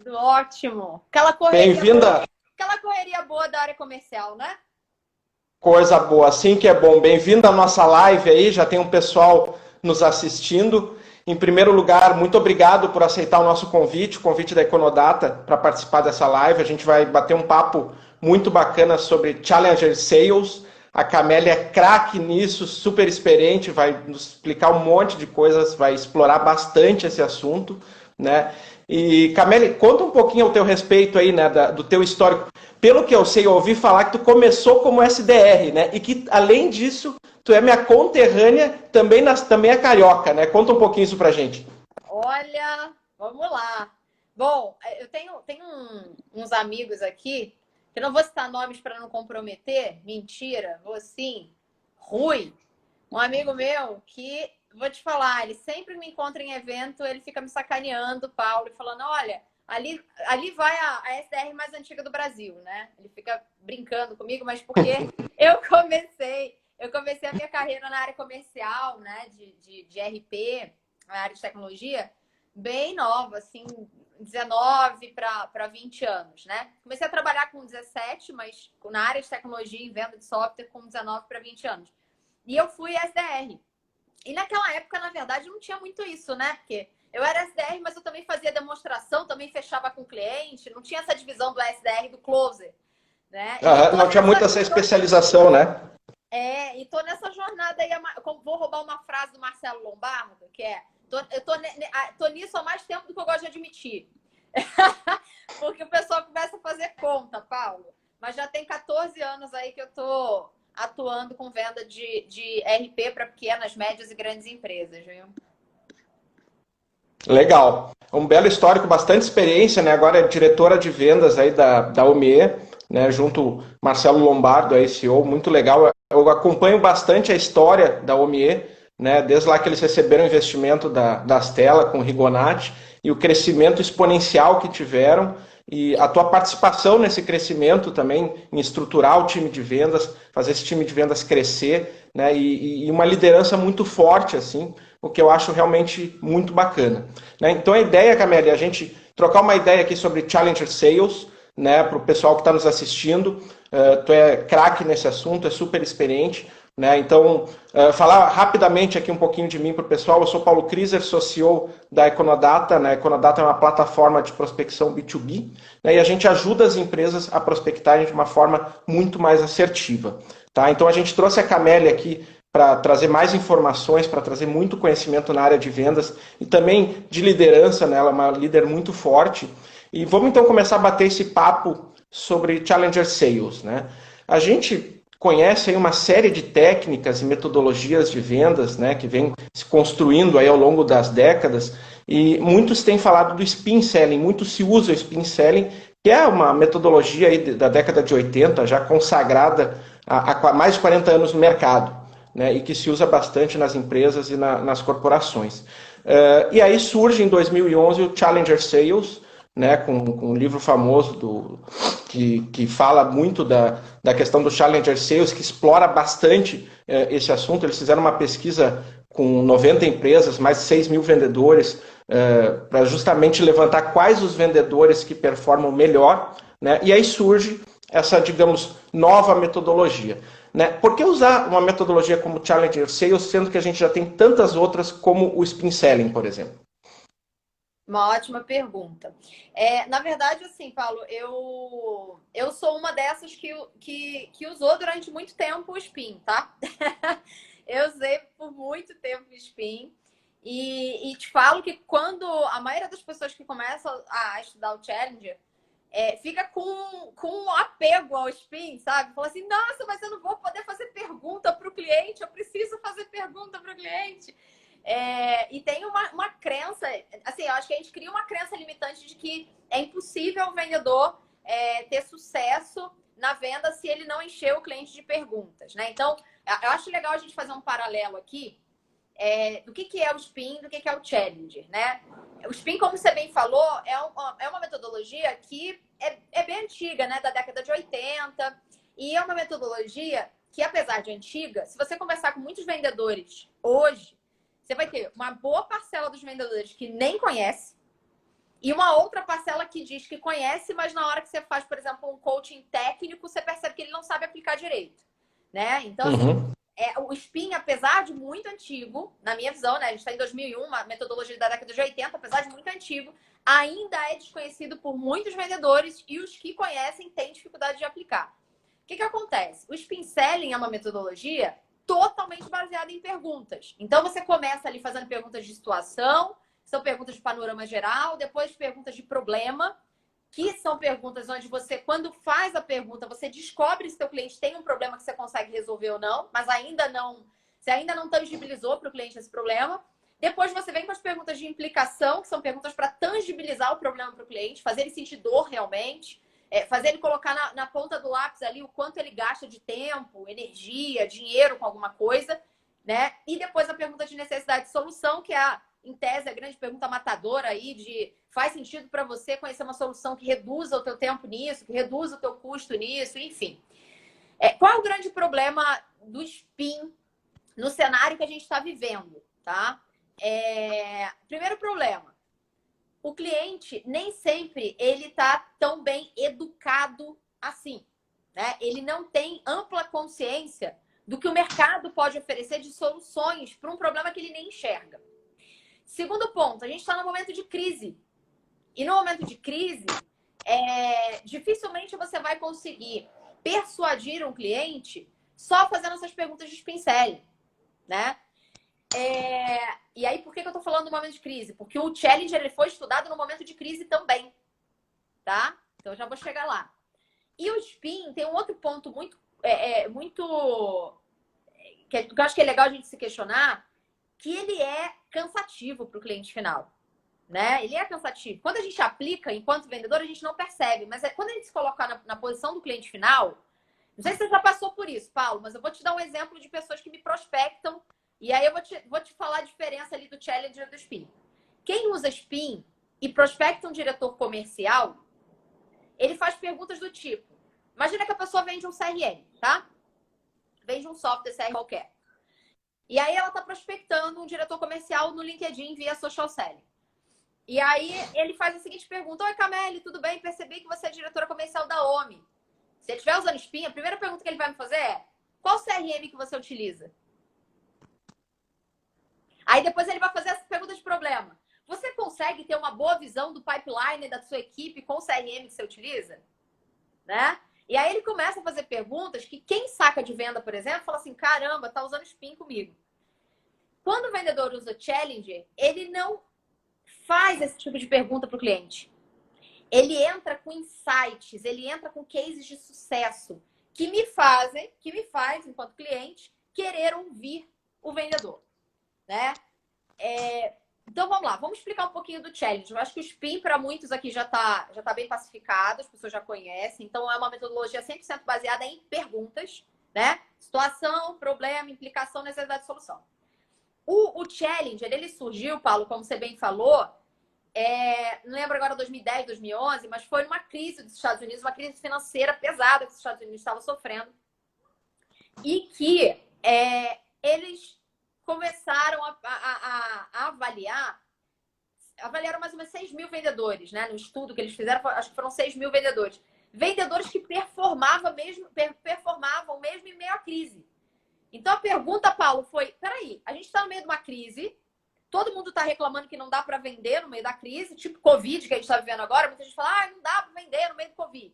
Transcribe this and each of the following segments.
Tudo ótimo. Bem-vinda, Aquela correria boa da área comercial, né? coisa boa, assim que é bom. Bem-vinda à nossa live aí, já tem um pessoal nos assistindo. Em primeiro lugar, muito obrigado por aceitar o nosso convite, o convite da Econodata para participar dessa live. A gente vai bater um papo muito bacana sobre Challenger Sales. A Camélia é craque nisso, super experiente, vai nos explicar um monte de coisas, vai explorar bastante esse assunto, né? E Camélia, conta um pouquinho ao teu respeito aí, né, do teu histórico. Pelo que eu sei, eu ouvi falar que tu começou como SDR, né? E que, além disso, tu é minha conterrânea, também é carioca, né? Conta um pouquinho isso pra gente. Olha, vamos lá. Bom, eu tenho uns amigos aqui, que eu não vou citar nomes para não comprometer, mentira, vou sim. Rui, um amigo meu que, vou te falar, ele sempre me encontra em evento, ele fica me sacaneando, Paulo, e falando, olha, ali vai a SDR mais antiga do Brasil, né? Ele fica brincando comigo, mas porque eu comecei a minha carreira na área comercial, né, de RP, na área de tecnologia, bem nova, assim, 19 para 20 anos, né? Comecei a trabalhar com 17, mas na área de tecnologia e venda de software com 19 para 20 anos. E eu fui SDR. E naquela época, na verdade, não tinha muito isso, né? Porque eu era SDR, mas eu também fazia demonstração, também fechava com o cliente, não tinha essa divisão do SDR e do closer, né? E tô Não tinha muito nessa, essa especialização, né? e tô nessa jornada aí, vou roubar uma frase do Marcelo Lombardo, que é, tô nisso há mais tempo do que eu gosto de admitir. Porque o pessoal começa a fazer conta, Paulo. Mas já tem 14 anos aí que eu tô atuando com venda de RP para pequenas, médias e grandes empresas, viu? Legal. Um belo histórico, bastante experiência, né? Agora é diretora de vendas aí da OMIE, né? Junto Marcelo Lombardo, aí, CEO, muito legal. Eu acompanho bastante a história da OMIE, né? Desde lá que eles receberam o investimento da Stella com o Rigonati e o crescimento exponencial que tiveram e a tua participação nesse crescimento também em estruturar o time de vendas, fazer esse time de vendas crescer, né? E uma liderança muito forte, assim, o que eu acho realmente muito bacana. Né? Então a ideia, Camélia, é a gente trocar uma ideia aqui sobre Challenger Sales, né, para o pessoal que está nos assistindo. Tu é craque nesse assunto, é super experiente. Né? Então, falar rapidamente aqui um pouquinho de mim para o pessoal. Eu sou Paulo Kriser, sou CEO da Econodata. Né? A Econodata é uma plataforma de prospecção B2B, né? E a gente ajuda as empresas a prospectarem de uma forma muito mais assertiva. Tá? Então a gente trouxe a Camélia aqui para trazer mais informações, para trazer muito conhecimento na área de vendas e também de liderança, né? Ela é uma líder muito forte. E vamos então começar a bater esse papo sobre Challenger Sales, né? A gente conhece aí uma série de técnicas e metodologias de vendas, né, que vem se construindo aí ao longo das décadas, e muitos têm falado do spin selling, muito se usa o spin selling, que é uma metodologia aí da década de 80, já consagrada há mais de 40 anos no mercado, né, e que se usa bastante nas empresas e nas corporações. E aí surge em 2011 o Challenger Sales, né, com um livro famoso que fala muito da questão do Challenger Sales, que explora bastante esse assunto. Eles fizeram uma pesquisa com 90 empresas, mais de 6 mil vendedores, para justamente levantar quais os vendedores que performam melhor, né, e aí surge essa, digamos, nova metodologia. Né? Por que usar uma metodologia como Challenger Sales, sendo que a gente já tem tantas outras como o Spin Selling, por exemplo? Uma ótima pergunta. Na verdade, assim, Paulo, eu sou uma dessas que usou durante muito tempo o SPIN, tá? Eu usei por muito tempo o SPIN. E te falo que quando a maioria das pessoas que começam a estudar o Challenger fica com apego ao SPIN, sabe? Fala assim, nossa, mas eu não vou poder fazer pergunta para o cliente, eu preciso fazer pergunta para o cliente. E tem uma crença, assim, eu acho que a gente cria uma crença limitante de que é impossível o vendedor ter sucesso na venda se ele não encher o cliente de perguntas, né? Então, eu acho legal a gente fazer um paralelo aqui do que é o SPIN, do que é o Challenger, né? O SPIN, como você bem falou, é uma metodologia que é bem antiga, né? Da década de 80, e é uma metodologia que, apesar de antiga, se você conversar com muitos vendedores hoje, você vai ter uma boa parcela dos vendedores que nem conhece E uma outra parcela que diz que conhece, mas na hora que você faz, por exemplo, um coaching técnico, você percebe que ele não sabe aplicar direito, né? Então, assim, o SPIN, apesar de muito antigo, na minha visão, né? A gente está em 2001, uma metodologia da década de 80, apesar de muito antigo, ainda é desconhecido por muitos vendedores e os que conhecem têm dificuldade de aplicar. O que acontece? O SPIN Selling é uma metodologia totalmente baseada em perguntas. Então, você começa ali fazendo perguntas de situação, são perguntas de panorama geral, depois perguntas de problema, que são perguntas onde você, quando faz a pergunta, você descobre se seu cliente tem um problema que você consegue resolver ou não, mas você ainda não tangibilizou para o cliente esse problema. Depois você vem com as perguntas de implicação, que são perguntas para tangibilizar o problema para o cliente, fazer ele sentir dor realmente, fazer ele colocar na ponta do lápis ali o quanto ele gasta de tempo, energia, dinheiro com alguma coisa, né? E depois a pergunta de necessidade de solução, que é em tese, a grande pergunta matadora aí de faz sentido para você conhecer uma solução que reduza o teu tempo nisso, que reduza o teu custo nisso, enfim. Qual é o grande problema do SPIN no cenário que a gente está vivendo, tá? Primeiro problema, o cliente nem sempre ele está tão bem educado assim, né? Ele não tem ampla consciência do que o mercado pode oferecer de soluções para um problema que ele nem enxerga. Segundo ponto, a gente está no momento de crise. E no momento de crise, dificilmente você vai conseguir persuadir um cliente só fazendo essas perguntas de SPIN Selling, né? E aí, por que eu estou falando do momento de crise? Porque o Challenger ele foi estudado no momento de crise também, tá? Então, eu já vou chegar lá. E o SPIN tem um outro ponto muito que eu acho que é legal a gente se questionar, que ele é cansativo para o cliente final, né? Ele é cansativo. Quando a gente aplica enquanto vendedor, a gente não percebe, mas quando a gente se colocar na posição do cliente final, não sei se você já passou por isso, Paulo, mas eu vou te dar um exemplo de pessoas que me prospectam e aí eu vou te falar a diferença ali do Challenger e do SPIN. Quem usa SPIN e prospecta um diretor comercial, ele faz perguntas do tipo, imagina que a pessoa vende um CRM, tá? Vende um software CRM qualquer. E aí ela está prospectando um diretor comercial no LinkedIn via social selling. E aí ele faz a seguinte pergunta: oi, Cameli, tudo bem? Percebi que você é diretora comercial da OMI. Se ele estiver usando SPIN, a primeira pergunta que ele vai me fazer é: qual CRM que você utiliza? Aí depois ele vai fazer essa pergunta de problema. Você consegue ter uma boa visão do pipeline da sua equipe com o CRM que você utiliza? Né? E aí ele começa a fazer perguntas que quem saca de venda, por exemplo, fala assim, caramba, tá usando SPIN comigo. Quando o vendedor usa Challenger, ele não faz esse tipo de pergunta para o cliente. Ele entra com insights, ele entra com cases de sucesso que me faz, enquanto cliente, querer ouvir o vendedor, né? Então vamos lá, vamos explicar um pouquinho do Challenger. Eu acho que o SPIN para muitos aqui já tá bem pacificado, as pessoas já conhecem. Então é uma metodologia 100% baseada em perguntas, né? Situação, problema, implicação, necessidade de solução. O Challenger, ele surgiu, Paulo, como você bem falou, não lembro agora 2010, 2011, mas foi numa crise dos Estados Unidos, uma crise financeira pesada que os Estados Unidos estavam sofrendo. E que eles começaram a avaliar, avaliaram mais ou menos 6 mil vendedores, né? No estudo que eles fizeram, acho que foram 6 mil vendedores. Vendedores que performavam mesmo em meio à crise. Então a pergunta, Paulo, foi: peraí, a gente está no meio de uma crise, todo mundo está reclamando que não dá para vender no meio da crise, tipo Covid que a gente está vivendo agora, muita gente fala, não dá para vender no meio do Covid.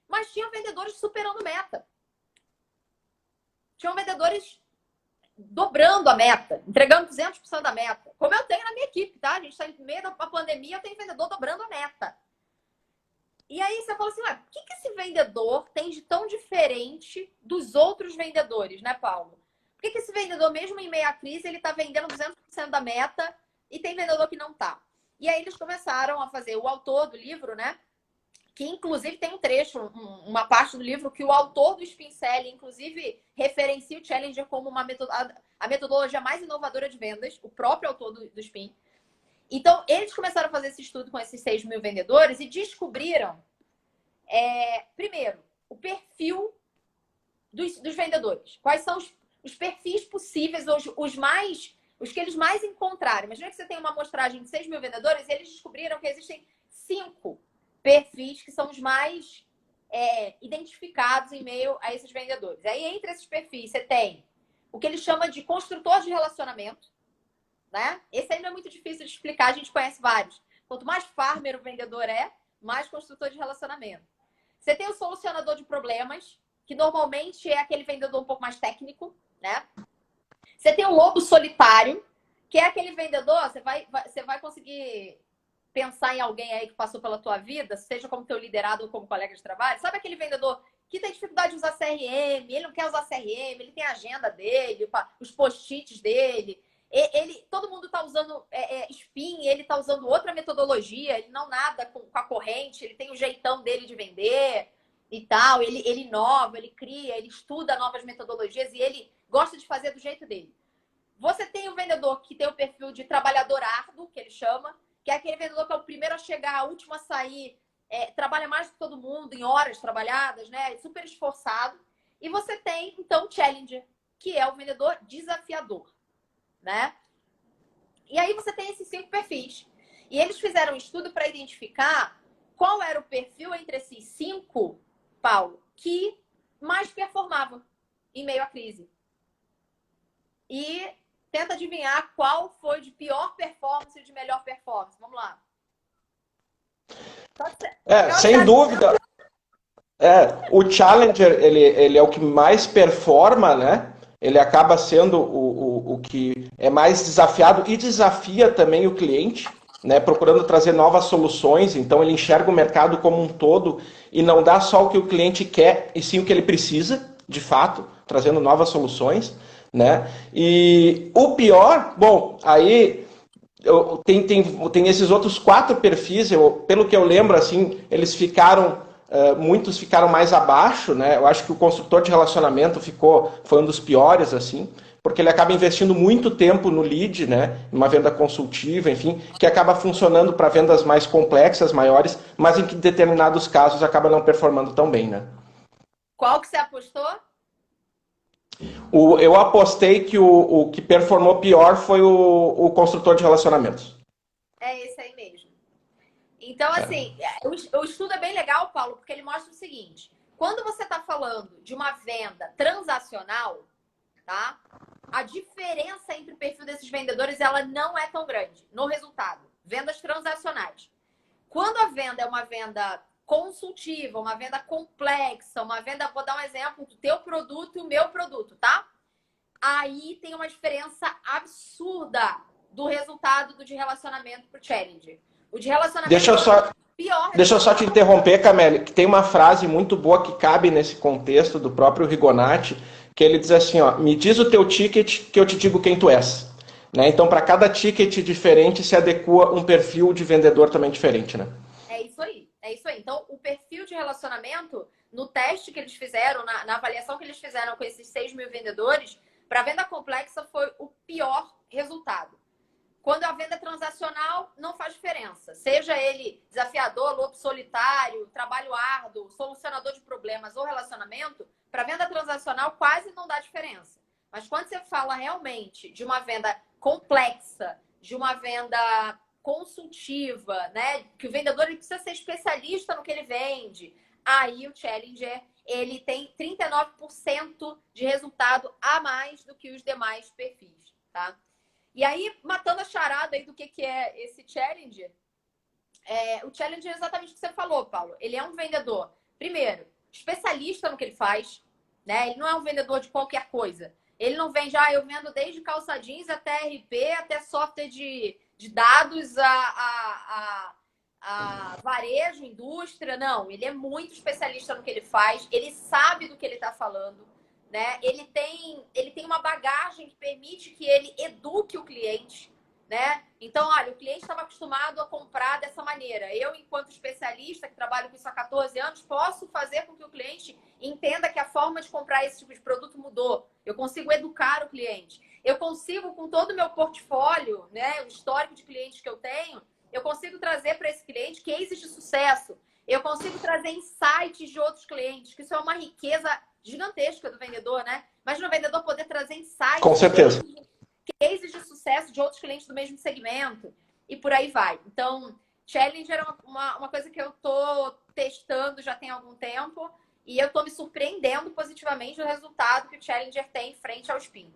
Mas tinham vendedores superando meta. Tinham vendedores dobrando a meta, entregando 200% da meta. Como eu tenho na minha equipe, tá? A gente está no meio da pandemia, eu tenho vendedor dobrando a meta. E aí você fala assim, o que esse vendedor tem de tão diferente dos outros vendedores, né, Paulo? Por que esse vendedor, mesmo em meio à crise, ele está vendendo 200% da meta e tem vendedor que não está? E aí eles começaram a fazer, o autor do livro, né? Que inclusive tem um trecho, uma parte do livro que o autor do SPIN Selling, inclusive, referencia o Challenger como a metodologia mais inovadora de vendas, o próprio autor do SPIN. Então, eles começaram a fazer esse estudo com esses 6 mil vendedores e descobriram, primeiro, o perfil dos vendedores. Quais são os perfis possíveis, os que eles mais encontraram. Imagina que você tem uma amostragem de 6 mil vendedores e eles descobriram que existem 5 perfis que são os mais identificados em meio a esses vendedores. Aí, entre esses perfis, você tem o que ele chama de construtor de relacionamento, né? Esse aí não é muito difícil de explicar, a gente conhece vários. Quanto mais farmer o vendedor mais construtor de relacionamento. Você tem o solucionador de problemas, que normalmente é aquele vendedor um pouco mais técnico, né? Você tem o lobo solitário, que é aquele vendedor, você vai conseguir pensar em alguém aí que passou pela tua vida, seja como teu liderado ou como colega de trabalho. Sabe aquele vendedor que tem dificuldade de usar CRM, ele não quer usar CRM, ele tem a agenda dele, os post-its dele. Todo mundo está usando Spin, ele está usando outra metodologia, ele não nada com a corrente, ele tem o jeitão dele de vender e tal, ele inova, ele cria, ele estuda novas metodologias e ele gosta de fazer do jeito dele. Você tem o vendedor que tem o perfil de trabalhador árduo, que ele chama, que é aquele vendedor que é o primeiro a chegar, o último a sair, trabalha mais do que todo mundo, em horas trabalhadas, né? Super esforçado. E você tem, então, o Challenger, que é o vendedor desafiador, né? E aí você tem esses 5 perfis. E eles fizeram um estudo para identificar qual era o perfil entre esses 5, Paulo, que mais performava em meio à crise. E tenta adivinhar qual foi de pior performance e de melhor performance. Vamos lá. Sem dúvida. O Challenger, ele é o que mais performa, né? Ele acaba sendo o que é mais desafiado e desafia também o cliente, né? Procurando trazer novas soluções. Então, ele enxerga o mercado como um todo e não dá só o que o cliente quer, e sim o que ele precisa, de fato, trazendo novas soluções, né? E o pior, bom, aí tem esses outros 4 perfis, pelo que eu lembro, assim, eles ficaram, muitos ficaram mais abaixo, né? Eu acho que o construtor de relacionamento foi um dos piores, assim, porque ele acaba investindo muito tempo no lead, né? Numa venda consultiva, enfim, que acaba funcionando para vendas mais complexas, maiores, mas em que determinados casos acaba não performando tão bem, né? Qual que você apostou? Eu apostei que o que performou pior foi o construtor de relacionamentos. É esse aí mesmo. Então, assim, o estudo é bem legal, Paulo, porque ele mostra o seguinte. Quando você está falando de uma venda transacional, tá? A diferença entre o perfil desses vendedores, ela não é tão grande no resultado. Vendas transacionais. Quando a venda é uma venda consultiva, uma venda complexa, uma venda, vou dar um exemplo, do teu produto e o meu produto, tá? Aí tem uma diferença absurda do resultado do de relacionamento pro Challenger. O de relacionamento Deixa eu só te interromper, Camille, que tem uma frase muito boa que cabe nesse contexto do próprio Rigonati, que ele diz assim, ó, me diz o teu ticket que eu te digo quem tu és. Né? Então, para cada ticket diferente se adequa um perfil de vendedor também diferente, né? É isso aí. Então, o perfil de relacionamento, no teste que eles fizeram, na avaliação que eles fizeram com esses 6.000 vendedores, para venda complexa foi o pior resultado. Quando a venda é transacional, não faz diferença. Seja ele desafiador, lobo solitário, trabalho árduo, solucionador de problemas ou relacionamento, para venda transacional quase não dá diferença. Mas quando você fala realmente de uma venda complexa, de uma venda consultiva, né? Que o vendedor ele precisa ser especialista no que ele vende. Aí o Challenger, ele tem 39% de resultado a mais do que os demais perfis, tá? E aí, matando a charada aí do que é esse Challenger, o Challenger é exatamente o que você falou, Paulo. Ele é um vendedor, primeiro, especialista no que ele faz, né? Ele não é um vendedor de qualquer coisa. Ele não vende, eu vendo desde calça jeans até RP, até software de dados, a varejo, indústria. Não, ele é muito especialista no que ele faz, ele sabe do que ele está falando, né? Ele tem uma bagagem que permite que ele eduque o cliente, né? Então, olha, o cliente estava acostumado a comprar dessa maneira. Eu, enquanto especialista, que trabalho com isso há 14 anos, posso fazer com que o cliente entenda que a forma de comprar esse tipo de produto mudou. Eu consigo educar o cliente. Eu consigo, com todo o meu portfólio, né, o histórico de clientes que eu tenho, eu consigo trazer para esse cliente cases de sucesso. Eu consigo trazer insights de outros clientes, que isso é uma riqueza gigantesca do vendedor, né? Imagina o vendedor poder trazer insights. Com certeza. Cases de sucesso de outros clientes do mesmo segmento e por aí vai. Então, Challenger é uma coisa que eu tô testando já tem algum tempo e eu tô me surpreendendo positivamente do resultado que o Challenger tem frente ao Spin.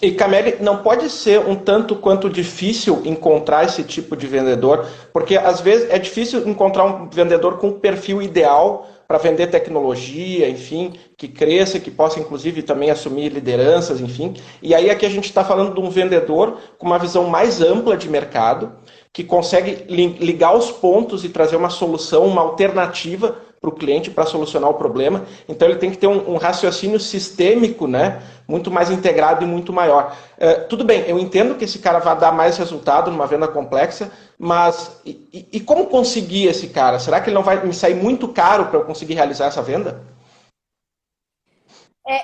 E Camille, não pode ser um tanto quanto difícil encontrar esse tipo de vendedor, porque às vezes é difícil encontrar um vendedor com o perfil ideal para vender tecnologia, enfim, que cresça, que possa inclusive também assumir lideranças, enfim. E aí aqui a gente está falando de um vendedor com uma visão mais ampla de mercado, que consegue ligar os pontos e trazer uma solução, uma alternativa para o cliente para solucionar o problema. Então ele tem que ter um raciocínio sistêmico, né, muito mais integrado e muito maior. Tudo bem, eu entendo que esse cara vai dar mais resultado numa venda complexa, mas e como conseguir esse cara? Será que ele não vai me sair muito caro para eu conseguir realizar essa venda?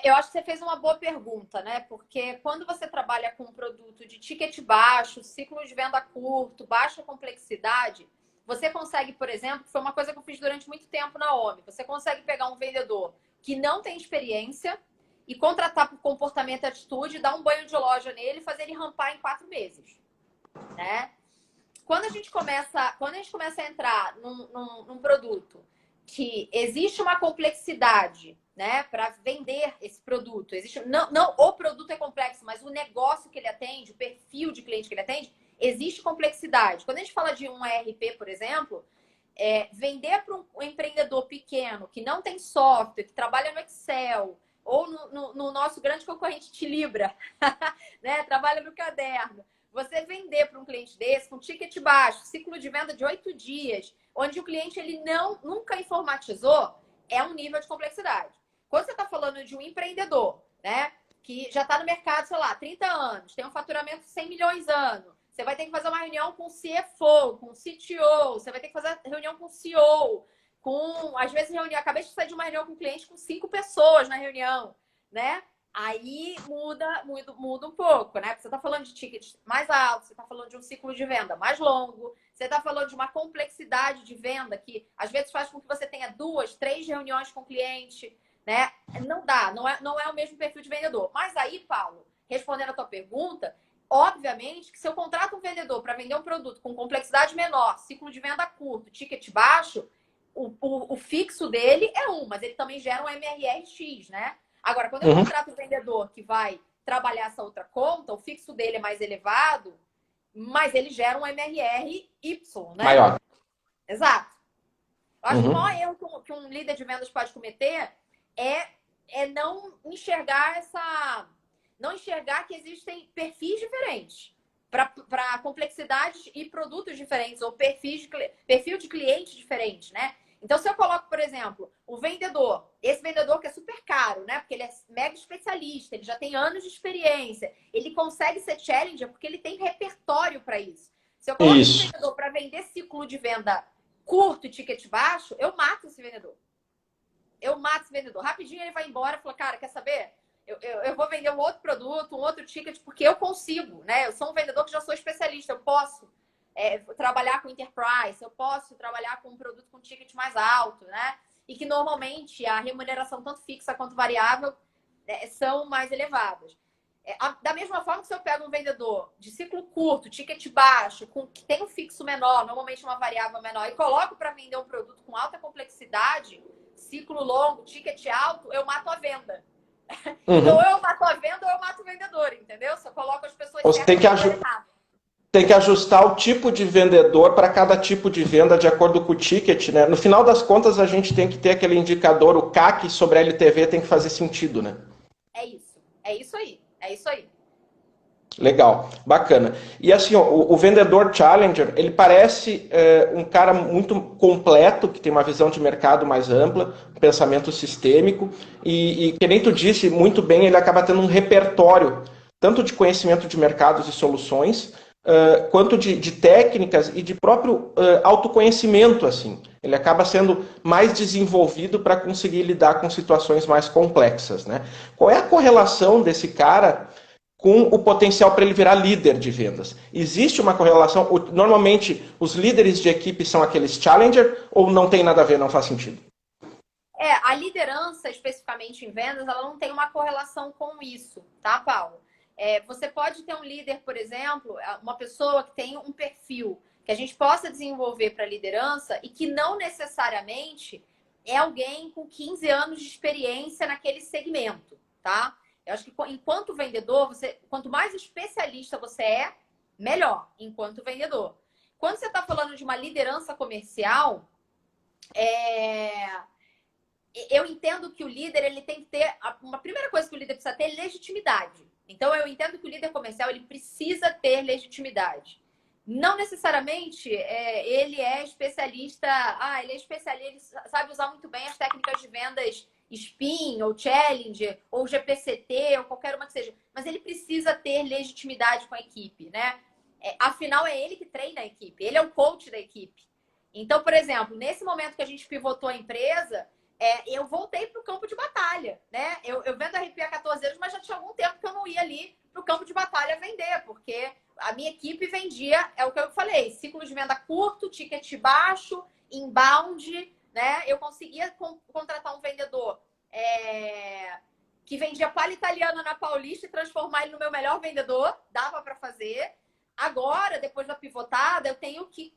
Eu acho que você fez uma boa pergunta, né? Porque quando você trabalha com um produto de ticket baixo, ciclo de venda curto, baixa complexidade, você consegue, por exemplo, foi uma coisa que eu fiz durante muito tempo na OMI, você consegue pegar um vendedor que não tem experiência e contratar por comportamento e atitude, dar um banho de loja nele e fazer ele rampar em 4 meses, né? Quando a gente começa a entrar num produto que existe uma complexidade, né, para vender esse produto. Não o produto é complexo, mas o negócio que ele atende, o perfil de cliente que ele atende, existe complexidade. Quando a gente fala de um ERP, por exemplo, vender para um empreendedor pequeno que não tem software, que trabalha no Excel, ou no nosso grande concorrente Tilibra, né, trabalha no caderno. Você vender para um cliente desse com ticket baixo, ciclo de venda de 8 dias, onde o cliente ele nunca informatizou, é um nível de complexidade. Quando você está falando de um empreendedor, né, que já está no mercado, sei lá, 30 anos, tem um faturamento de 100 milhões ano, você vai ter que fazer uma reunião com o CFO, com o CTO, você vai ter que fazer reunião com o CEO, às vezes, reunião. Acabei de sair de uma reunião com um cliente com 5 pessoas na reunião, né? Aí muda um pouco, né? Porque você está falando de tickets mais altos, você está falando de um ciclo de venda mais longo, você está falando de uma complexidade de venda que às vezes faz com que você tenha 2, 3 reuniões com o cliente, né? Não dá, não é o mesmo perfil de vendedor. Mas aí, Paulo, respondendo a tua pergunta, obviamente que se eu contrato um vendedor para vender um produto com complexidade menor, ciclo de venda curto, ticket baixo, o fixo dele é mas ele também gera um MRR-X, né? Agora, quando eu contrato um vendedor que vai trabalhar essa outra conta, o fixo dele é mais elevado, mas ele gera um MRR Y, né? Maior. Exato. Eu acho que o maior erro que um líder de vendas pode cometer é não enxergar não enxergar que existem perfis diferentes para complexidades e produtos diferentes, ou perfil de cliente diferente, né? Então, se eu coloco, por exemplo, esse vendedor que é super caro, né? Porque ele é mega especialista, ele já tem anos de experiência, ele consegue ser challenger porque ele tem repertório para isso. Se eu coloco esse vendedor para vender ciclo de venda curto e ticket baixo, eu mato esse vendedor. Rapidinho ele vai embora e fala, cara, quer saber? Eu vou vender um outro produto, um outro ticket, porque eu consigo, né? Eu sou um vendedor que já sou especialista, eu posso trabalhar com enterprise, eu posso trabalhar com um produto com ticket mais alto, né? E que normalmente a remuneração, tanto fixa quanto variável, são mais elevadas. Da mesma forma que se eu pego um vendedor de ciclo curto, ticket baixo, que tem um fixo menor, normalmente uma variável menor, e coloco para vender um produto com alta complexidade, ciclo longo, ticket alto, eu mato a venda. Então, ou eu mato a venda ou eu mato o vendedor, entendeu? Se eu coloco as pessoas certas, tem que ajustar o tipo de vendedor para cada tipo de venda de acordo com o ticket, né? No final das contas, a gente tem que ter aquele indicador, o CAC sobre a LTV tem que fazer sentido, né? É isso aí. Legal, bacana. E assim, ó, o vendedor challenger, ele parece um cara muito completo, que tem uma visão de mercado mais ampla, um pensamento sistêmico, e que nem tu disse muito bem, ele acaba tendo um repertório, tanto de conhecimento de mercados e soluções, quanto de técnicas e de próprio autoconhecimento, assim. Ele acaba sendo mais desenvolvido para conseguir lidar com situações mais complexas, né? Qual é a correlação desse cara com o potencial para ele virar líder de vendas? Existe uma correlação? Normalmente, os líderes de equipe são aqueles challenger ou não tem nada a ver, não faz sentido? A liderança, especificamente em vendas, ela não tem uma correlação com isso, tá, Paulo? Você pode ter um líder, por exemplo, uma pessoa que tem um perfil que a gente possa desenvolver para liderança e que não necessariamente é alguém com 15 anos de experiência naquele segmento, tá? Eu acho que enquanto vendedor, quanto mais especialista você é, melhor enquanto vendedor. Quando você está falando de uma liderança comercial, eu entendo que o líder ele tem que ter uma primeira coisa que o líder precisa ter é legitimidade. Então eu entendo que o líder comercial ele precisa ter legitimidade. Não necessariamente ele é especialista. Ele é especialista, ele sabe usar muito bem as técnicas de vendas Spin, ou Challenge, ou GPCT, ou qualquer uma que seja. Mas ele precisa ter legitimidade com a equipe, né? Afinal, é ele que treina a equipe, ele é o coach da equipe. Então, por exemplo, nesse momento que a gente pivotou a empresa, eu voltei para o campo de batalha, né? Eu vendo RP há 14 anos, mas já tinha algum tempo que eu não ia ali para o campo de batalha vender, porque a minha equipe vendia, é o que eu falei, ciclo de venda curto, ticket baixo, inbound, né? Eu conseguia contratar um vendedor que vendia palha italiana na Paulista e transformar ele no meu melhor vendedor, dava para fazer. Agora, depois da pivotada, eu tenho que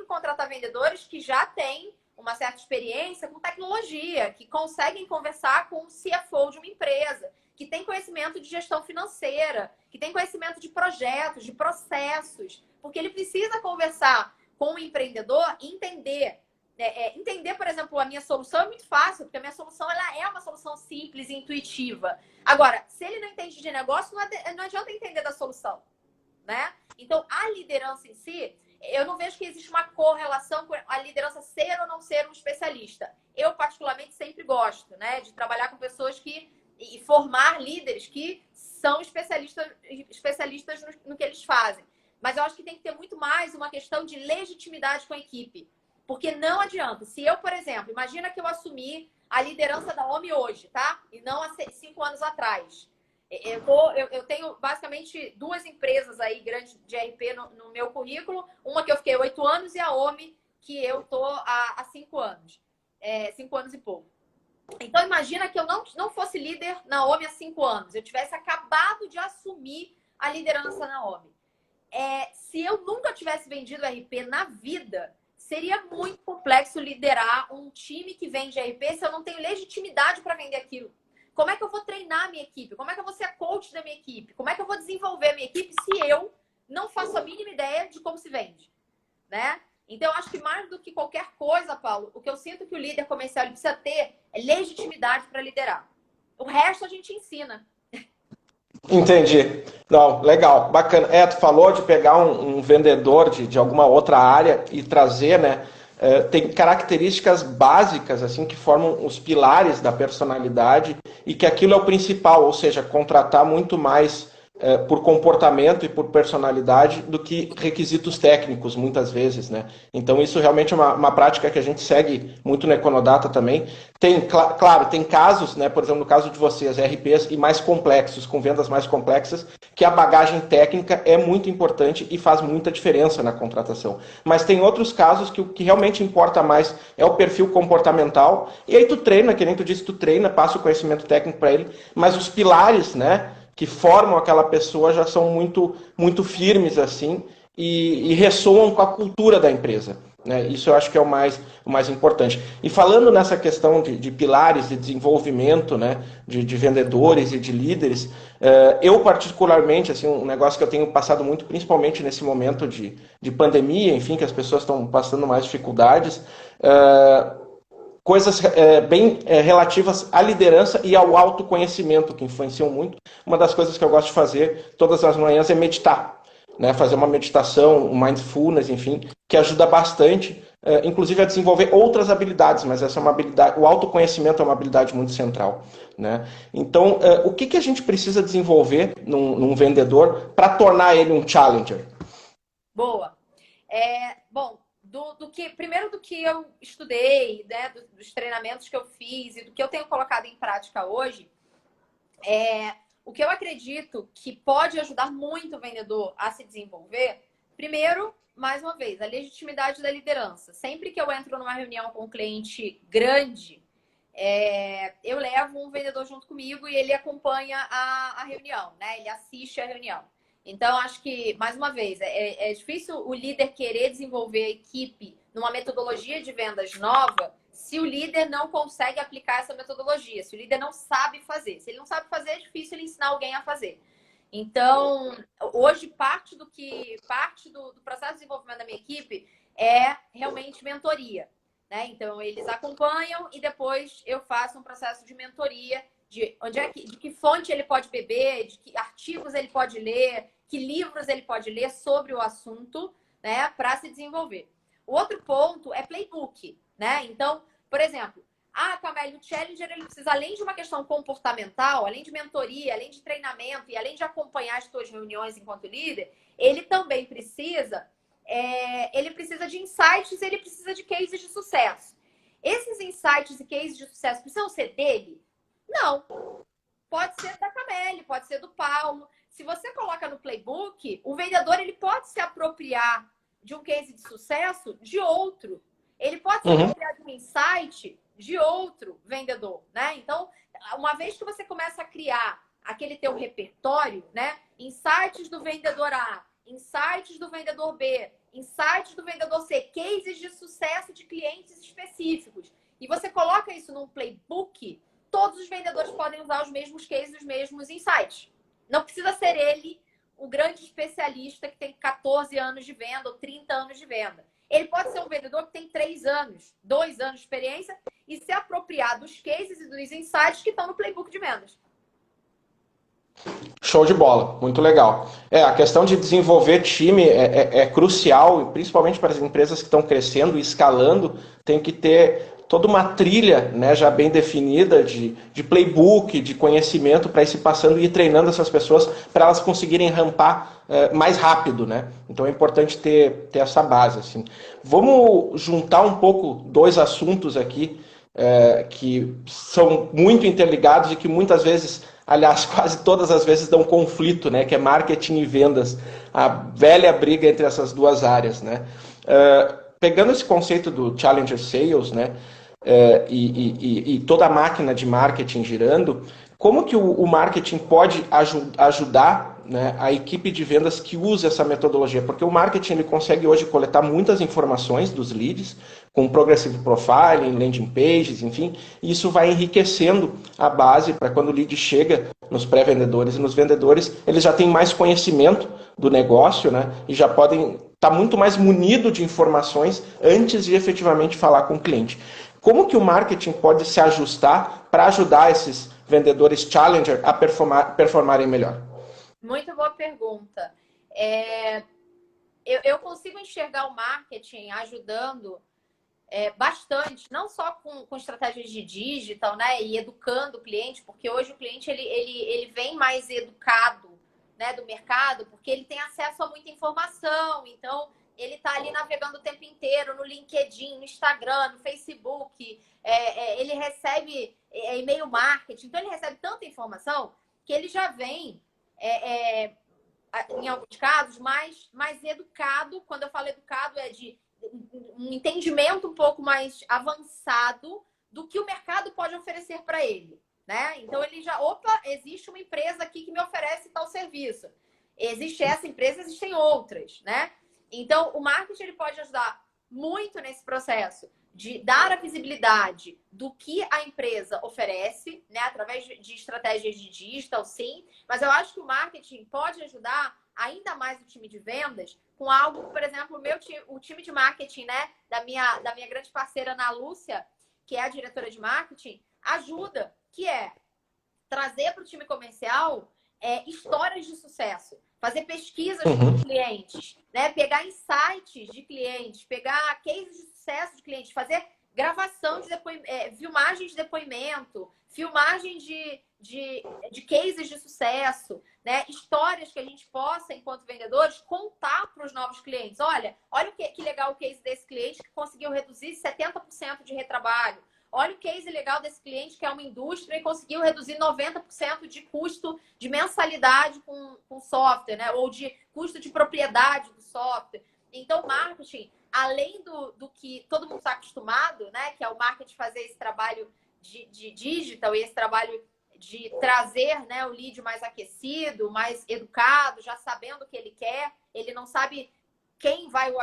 contratar vendedores que já têm uma certa experiência com tecnologia, que conseguem conversar com o CFO de uma empresa, que tem conhecimento de gestão financeira, que tem conhecimento de projetos, de processos, porque ele precisa conversar com o empreendedor e entender. Entender, por exemplo, a minha solução é muito fácil, porque a minha solução ela é uma solução simples e intuitiva. Agora, se ele não entende de negócio, não adianta entender da solução, né? Então, a liderança em si, eu não vejo que existe uma correlação com a liderança ser ou não ser um especialista. Eu, particularmente, sempre gosto, né, de trabalhar com pessoas e formar líderes que são especialistas no que eles fazem. Mas eu acho que tem que ter muito mais uma questão de legitimidade com a equipe. Porque não adianta. Se eu, por exemplo, imagina que eu assumi a liderança da OMI hoje, tá? E não há 5 anos atrás. Eu tenho basicamente 2 empresas aí grandes de RP no meu currículo. Uma que eu fiquei 8 anos e a OMI que eu tô há 5 anos. 5 anos e pouco. Então, imagina que eu não fosse líder na OMI há 5 anos. Eu tivesse acabado de assumir a liderança na OMI. Se eu nunca tivesse vendido RP na vida, seria muito complexo liderar um time que vende RP se eu não tenho legitimidade para vender aquilo. Como é que eu vou treinar a minha equipe? Como é que eu vou ser a coach da minha equipe? Como é que eu vou desenvolver a minha equipe se eu não faço a mínima ideia de como se vende? Né? Então, eu acho que mais do que qualquer coisa, Paulo, o que eu sinto que o líder comercial ele precisa ter é legitimidade para liderar. O resto a gente ensina. Entendi. Não, legal, bacana. Tu falou de pegar um vendedor de alguma outra área e trazer, né? Tem características básicas assim que formam os pilares da personalidade e que aquilo é o principal, ou seja, contratar muito mais por comportamento e por personalidade do que requisitos técnicos, muitas vezes, né? Então isso realmente é uma prática que a gente segue muito na Econodata também. Claro, tem casos, né? Por exemplo, no caso de vocês, RPs e mais complexos, com vendas mais complexas, que a bagagem técnica é muito importante e faz muita diferença na contratação. Mas tem outros casos que o que realmente importa mais é o perfil comportamental, e aí tu treina, que nem tu disse, tu treina, passa o conhecimento técnico para ele, mas os pilares, né, que formam aquela pessoa já são muito, muito firmes assim e ressoam com a cultura da empresa. Né? Isso eu acho que é o mais importante. E falando nessa questão de pilares de desenvolvimento, né, de vendedores e de líderes, eu particularmente, assim, um negócio que eu tenho passado muito, principalmente nesse momento de pandemia, enfim, que as pessoas estão passando mais dificuldades, coisas bem relativas à liderança e ao autoconhecimento, que influenciam muito. Uma das coisas que eu gosto de fazer todas as manhãs é meditar. Né, fazer uma meditação, um mindfulness, enfim, que ajuda bastante, inclusive a desenvolver outras habilidades, mas essa é uma habilidade, o autoconhecimento é uma habilidade muito central. Né? Então, o que a gente precisa desenvolver num vendedor para tornar ele um challenger? Boa. Bom, primeiro do que eu estudei, né, dos treinamentos que eu fiz e do que eu tenho colocado em prática hoje, o que eu acredito que pode ajudar muito o vendedor a se desenvolver, primeiro, mais uma vez, a legitimidade da liderança. Sempre que eu entro numa reunião com um cliente grande, eu levo um vendedor junto comigo e ele acompanha a reunião, né? Ele assiste a reunião. Então, acho que, mais uma vez, é difícil o líder querer desenvolver a equipe numa metodologia de vendas nova se o líder não consegue aplicar essa metodologia, se o líder não sabe fazer. Se ele não sabe fazer, é difícil ele ensinar alguém a fazer. Então, hoje, parte do processo de desenvolvimento da minha equipe é realmente mentoria, né? Então, eles acompanham e depois eu faço um processo de mentoria de que fonte ele pode beber, de que artigos ele pode ler, que livros ele pode ler sobre o assunto, né, para se desenvolver. O outro ponto é playbook, né? Então, por exemplo, Cameli, o Challenger ele precisa, além de uma questão comportamental, além de mentoria, além de treinamento e além de acompanhar as suas reuniões enquanto líder, ele também precisa, de insights, ele precisa de cases de sucesso. Esses insights e cases de sucesso precisam ser dele? Não. Pode ser da Cameli, pode ser do Paulo. Se você coloca no playbook, o vendedor ele pode se apropriar de um case de sucesso de outro. Ele pode se apropriar de um insight de outro vendedor, né? Então, uma vez que você começa a criar aquele teu repertório, né? Insights do vendedor A, insights do vendedor B, insights do vendedor C, cases de sucesso de clientes específicos. E você coloca isso num playbook, todos os vendedores podem usar os mesmos cases, os mesmos insights. Não precisa ser ele o grande especialista que tem 14 anos de venda ou 30 anos de venda. Ele pode ser um vendedor que tem 3 anos, 2 anos de experiência e se apropriar dos cases e dos insights que estão no playbook de vendas. Show de bola, muito legal. A questão de desenvolver time é crucial, principalmente para as empresas que estão crescendo e escalando, tem que ter toda uma trilha, né, já bem definida de playbook, de conhecimento para ir se passando e ir treinando essas pessoas para elas conseguirem rampar mais rápido, né? Então é importante ter essa base. Assim. Vamos juntar um pouco dois assuntos aqui que são muito interligados e que muitas vezes, aliás, quase todas as vezes dão conflito, né? Que é marketing e vendas, a velha briga entre essas duas áreas, né? Pegando esse conceito do Challenger Sales, né? E toda a máquina de marketing girando, como que o marketing pode ajudar, né, a equipe de vendas que usa essa metodologia? Porque o marketing ele consegue hoje coletar muitas informações dos leads, com progressive profiling, landing pages, enfim, e isso vai enriquecendo a base para quando o lead chega nos pré-vendedores e nos vendedores, eles já têm mais conhecimento do negócio, né, e já podem estar muito mais munido de informações antes de efetivamente falar com o cliente. Como que o marketing pode se ajustar para ajudar esses vendedores challenger a performarem melhor? Muito boa pergunta. Eu consigo enxergar o marketing ajudando bastante, não só com estratégias de digital, né, e educando o cliente, porque hoje o cliente ele vem mais educado, né, do mercado, porque ele tem acesso a muita informação, então ele está ali navegando o tempo inteiro no LinkedIn, no Instagram, no Facebook, ele recebe e-mail marketing, então ele recebe tanta informação que ele já vem, em alguns casos, mais educado. Quando eu falo educado, é de um entendimento um pouco mais avançado do que o mercado pode oferecer para ele, né? Então ele já, existe uma empresa aqui que me oferece tal serviço. Existe essa empresa, existem outras, né? Então o marketing ele pode ajudar muito nesse processo de dar a visibilidade do que a empresa oferece, né? Através de estratégias de digital, sim. Mas eu acho que o marketing pode ajudar ainda mais o time de vendas com algo, por exemplo, o time de marketing, né, da minha grande parceira Ana Lúcia, que é a diretora de marketing, ajuda, que é trazer para o time comercial histórias de sucesso, fazer pesquisas com clientes, né, pegar insights de clientes, pegar cases de sucesso de clientes, fazer gravação de filmagem de depoimento, filmagem de cases de sucesso, né? Histórias que a gente possa, enquanto vendedores, contar para os novos clientes. Olha que legal o case desse cliente que conseguiu reduzir 70% de retrabalho. Olha o case legal desse cliente que é uma indústria e conseguiu reduzir 90% de custo de mensalidade com software, né? Ou de custo de propriedade do software. Então, marketing, além do que todo mundo está acostumado, né? Que é o marketing fazer esse trabalho de digital e esse trabalho de trazer, né, o lead mais aquecido, mais educado, já sabendo o que ele quer. Ele não sabe quem vai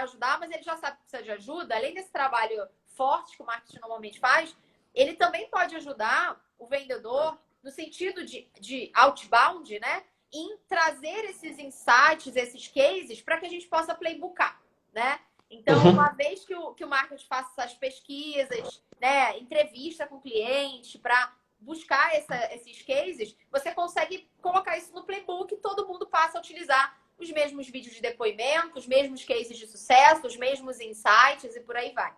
ajudar, mas ele já sabe que precisa de ajuda. Além desse trabalho forte que o marketing normalmente faz, ele também pode ajudar o vendedor no sentido de outbound, né? Em trazer esses insights, esses cases, para que a gente possa playbooker, né? Então, uma vez que o marketing faça essas pesquisas, né, entrevista com o cliente, para buscar esses cases, você consegue colocar isso no playbook e todo mundo passa a utilizar os mesmos vídeos de depoimento, os mesmos cases de sucesso, os mesmos insights e por aí vai.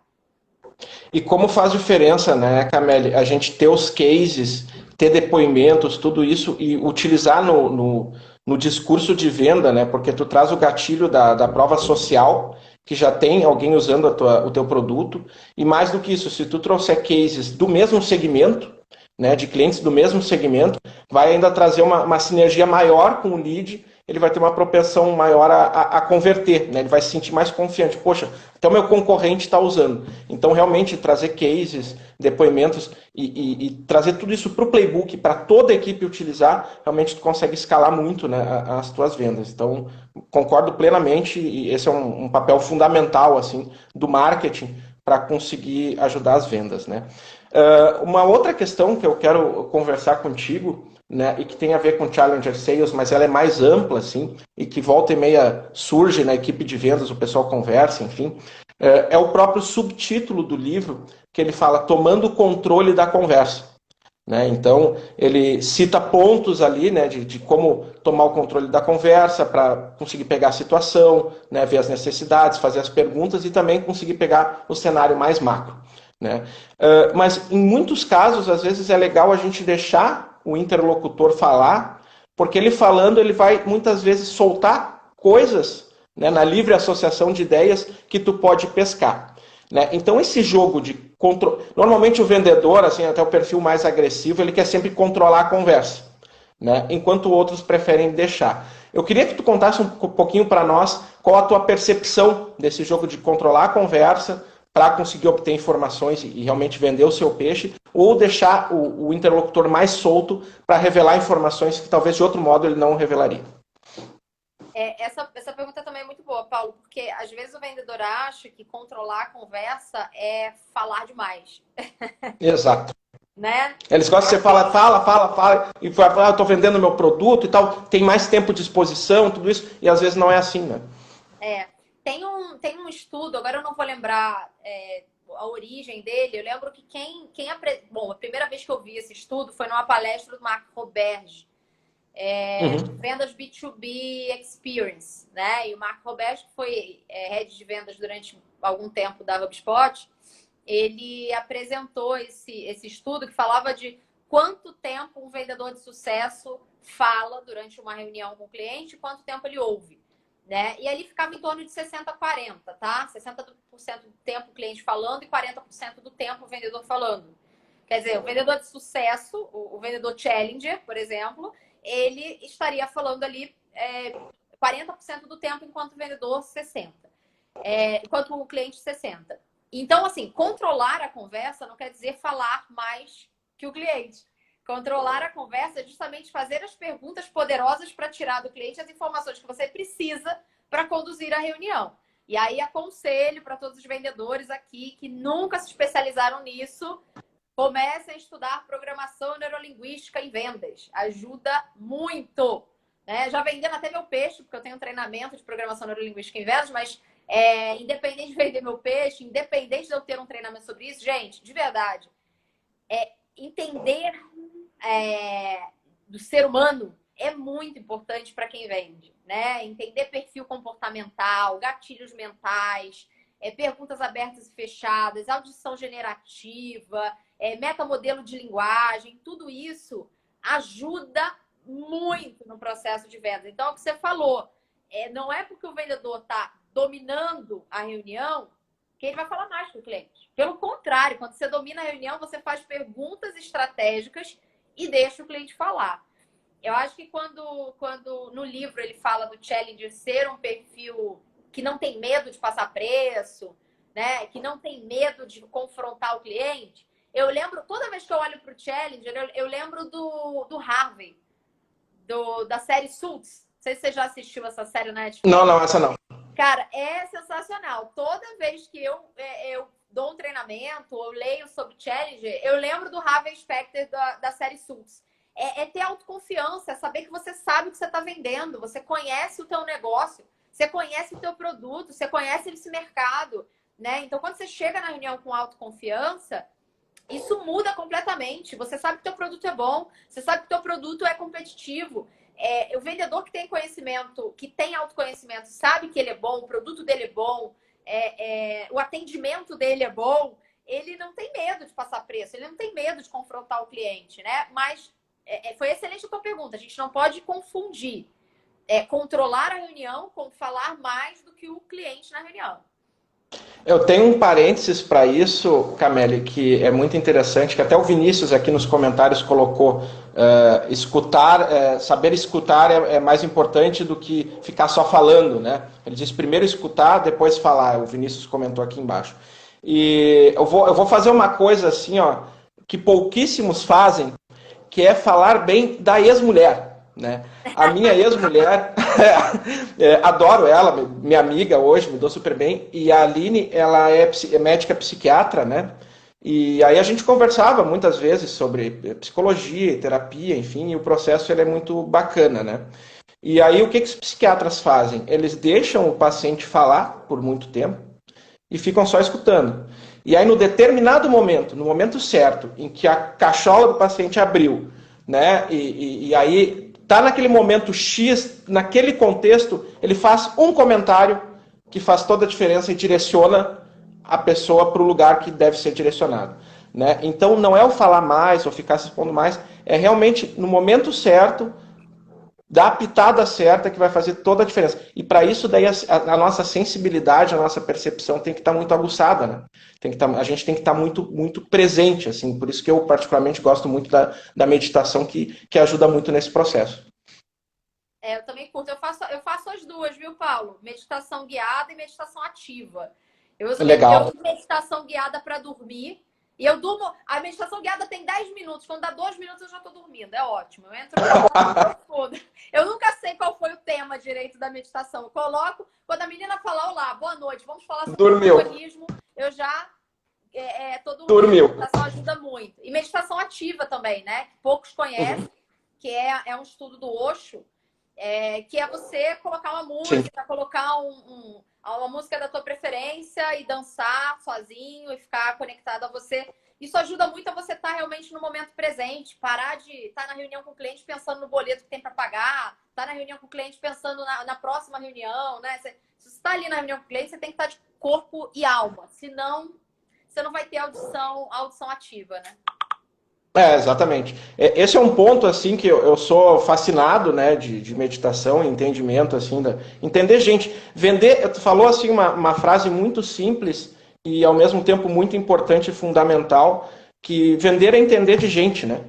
E como faz diferença, né, Camille, a gente ter os cases, ter depoimentos, tudo isso e utilizar no discurso de venda, né? Porque tu traz o gatilho da prova social, que já tem alguém usando o teu produto, e mais do que isso, se tu trouxer cases do mesmo segmento, né, de clientes do mesmo segmento, vai ainda trazer uma sinergia maior com o lead, ele vai ter uma propensão maior a converter, né? Ele vai se sentir mais confiante. Poxa, até o meu concorrente está usando. Então, realmente, trazer cases, depoimentos e trazer tudo isso para o playbook, para toda a equipe utilizar, realmente tu consegue escalar muito, né, as tuas vendas. Então, concordo plenamente e esse é um papel fundamental assim, do marketing para conseguir ajudar as vendas, né? Uma outra questão que eu quero conversar contigo, né, e que tem a ver com Challenger Sales, mas ela é mais ampla, assim, e que volta e meia surge na equipe de vendas, o pessoal conversa, enfim, é o próprio subtítulo do livro, que ele fala tomando o controle da conversa. Né? Então, ele cita pontos ali, né, de como tomar o controle da conversa para conseguir pegar a situação, né, ver as necessidades, fazer as perguntas e também conseguir pegar o cenário mais macro. Né? Mas, em muitos casos, às vezes é legal a gente deixar o interlocutor falar, porque ele falando, ele vai muitas vezes soltar coisas, né, na livre associação de ideias que tu pode pescar. Né? Então, esse jogo de controle. Normalmente, o vendedor, assim, até o perfil mais agressivo, ele quer sempre controlar a conversa, né? Enquanto outros preferem deixar. Eu queria que tu contasse um pouquinho para nós qual a tua percepção desse jogo de controlar a conversa para conseguir obter informações e realmente vender o seu peixe, ou deixar o interlocutor mais solto para revelar informações que talvez de outro modo ele não revelaria. Essa pergunta também é muito boa, Paulo, porque às vezes o vendedor acha que controlar a conversa é falar demais. Exato. Né? Eles gostam de você fala, e fala, eu estou vendendo meu produto e tal, tem mais tempo de exposição, tudo isso, e às vezes não é assim, né? Tem um estudo, agora eu não vou lembrar a origem dele, eu lembro que Bom, a primeira vez que eu vi esse estudo foi numa palestra do Mark Roberge, vendas B2B Experience, né? E o Mark Roberge, que foi head de vendas durante algum tempo da HubSpot, ele apresentou esse estudo que falava de quanto tempo um vendedor de sucesso fala durante uma reunião com o cliente e quanto tempo ele ouve, né? E ali ficava em torno de 60-40, tá? 60% do tempo o cliente falando e 40% do tempo o vendedor falando. Quer dizer, o vendedor de sucesso, o vendedor challenger, por exemplo, ele estaria falando ali 40% do tempo, enquanto o vendedor 60%. Enquanto o cliente 60%. Então, assim, controlar a conversa não quer dizer falar mais que o cliente. Controlar a conversa é justamente fazer as perguntas poderosas para tirar do cliente as informações que você precisa para conduzir a reunião. E aí, aconselho para todos os vendedores aqui que nunca se especializaram nisso, comecem a estudar programação neurolinguística em vendas. Ajuda muito. Né? Já vendendo até meu peixe, porque eu tenho um treinamento de programação neurolinguística em vendas, mas independente de vender meu peixe, independente de eu ter um treinamento sobre isso, gente, de verdade, entender do ser humano é muito importante para quem vende, né? Entender perfil comportamental, gatilhos mentais, perguntas abertas e fechadas, audição generativa, metamodelo de linguagem, tudo isso ajuda muito no processo de venda. Então, é o que você falou, não é porque o vendedor está dominando a reunião que ele vai falar mais com o cliente. Pelo contrário, quando você domina a reunião, você faz perguntas estratégicas e deixa o cliente falar. Eu acho que quando no livro ele fala do Challenger ser um perfil que não tem medo de passar preço, né? Que não tem medo de confrontar o cliente, Eu lembro, toda vez que eu olho pro Challenger, eu lembro do Harvey, da série Suits. Não sei se você já assistiu essa série na Não, Netflix. não, essa não. Cara, é sensacional. Toda vez que eu dou um treinamento ou leio sobre Challenger, eu lembro do Harvey Specter da série Suits. É ter autoconfiança, é saber que você sabe o que você está vendendo, você conhece o teu negócio, você conhece o teu produto, você conhece esse mercado, né? Então, quando você chega na reunião com autoconfiança, isso muda completamente. Você sabe que teu produto é bom, você sabe que teu produto é competitivo. O vendedor que tem conhecimento, que tem autoconhecimento, sabe que ele é bom, o produto dele é bom, o atendimento dele é bom, ele não tem medo de passar preço, ele não tem medo de confrontar o cliente, né? Mas foi excelente a tua pergunta. A gente não pode confundir controlar a reunião com falar mais do que o cliente na reunião. Eu tenho um parênteses para isso, Camille, que é muito interessante, que até o Vinícius aqui nos comentários colocou, saber escutar é mais importante do que ficar só falando, né? Ele diz primeiro escutar, depois falar, o Vinícius comentou aqui embaixo. E eu vou fazer uma coisa assim, ó, que pouquíssimos fazem, que é falar bem da ex-mulher. Né? A minha ex-mulher, adoro ela, minha amiga hoje, me dou super bem, e a Aline, ela é médica psiquiatra, né? E aí a gente conversava muitas vezes sobre psicologia, terapia, enfim, e o processo ele é muito bacana, né? E aí o que os psiquiatras fazem? Eles deixam o paciente falar por muito tempo e ficam só escutando. E aí no determinado momento, no momento certo, em que a cachola do paciente abriu, né? E aí tá naquele momento X, naquele contexto, ele faz um comentário que faz toda a diferença e direciona a pessoa para o lugar que deve ser direcionado. Né? Então não é o falar mais ou ficar se expondo mais, é realmente no momento certo, dar a pitada certa que vai fazer toda a diferença. E para isso daí a nossa sensibilidade, a nossa percepção tem que estar muito aguçada, né? A gente tem que estar muito, muito presente, assim. Por isso que eu particularmente gosto muito da meditação que ajuda muito nesse processo. Eu também curto. Eu faço as duas, viu, Paulo? Meditação guiada e meditação ativa. Eu uso meditação guiada para dormir. E eu durmo. A meditação guiada tem 10 minutos. Quando dá 2 minutos, eu já tô dormindo. É ótimo. Eu entro profundo. Eu nunca sei qual foi o tema direito da meditação. Eu coloco. Quando a menina falar, olá, boa noite, vamos falar sobre alcoolismo, eu já tô dormindo. Dormiu. A meditação ajuda muito. E meditação ativa também, né? Que poucos conhecem, que é um estudo do Osho, que é você colocar uma música, colocar uma música da tua preferência e dançar sozinho e ficar conectado a você. Isso ajuda muito a você estar realmente no momento presente, parar de estar na reunião com o cliente pensando no boleto que tem para pagar, estar na reunião com o cliente pensando na próxima reunião, né? Se você está ali na reunião com o cliente, você tem que estar de corpo e alma, senão você não vai ter audição ativa, né? Exatamente. Esse é um ponto assim que eu sou fascinado, né, de meditação, entendimento assim, entender gente, vender. Tu falou assim uma frase muito simples e ao mesmo tempo muito importante e fundamental, que vender é entender de gente, né?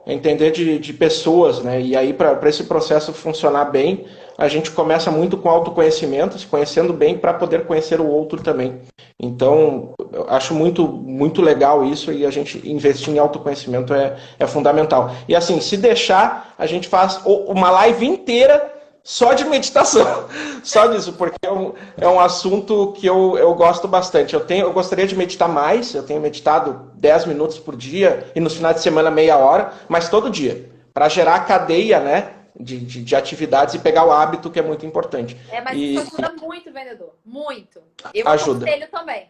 É entender de pessoas, né? E aí para esse processo funcionar bem, a gente começa muito com autoconhecimento, se conhecendo bem para poder conhecer o outro também. Então, eu acho muito, muito legal isso e a gente investir em autoconhecimento é fundamental. E assim, se deixar, a gente faz uma live inteira só de meditação, só disso, porque é um assunto que eu gosto bastante. Eu gostaria de meditar mais, eu tenho meditado 10 minutos por dia e nos finais de semana meia hora, mas todo dia, para gerar a cadeia, né, de atividades e pegar o hábito, que é muito importante. Mas isso ajuda muito o vendedor, muito. Eu ajuda. aconselho também.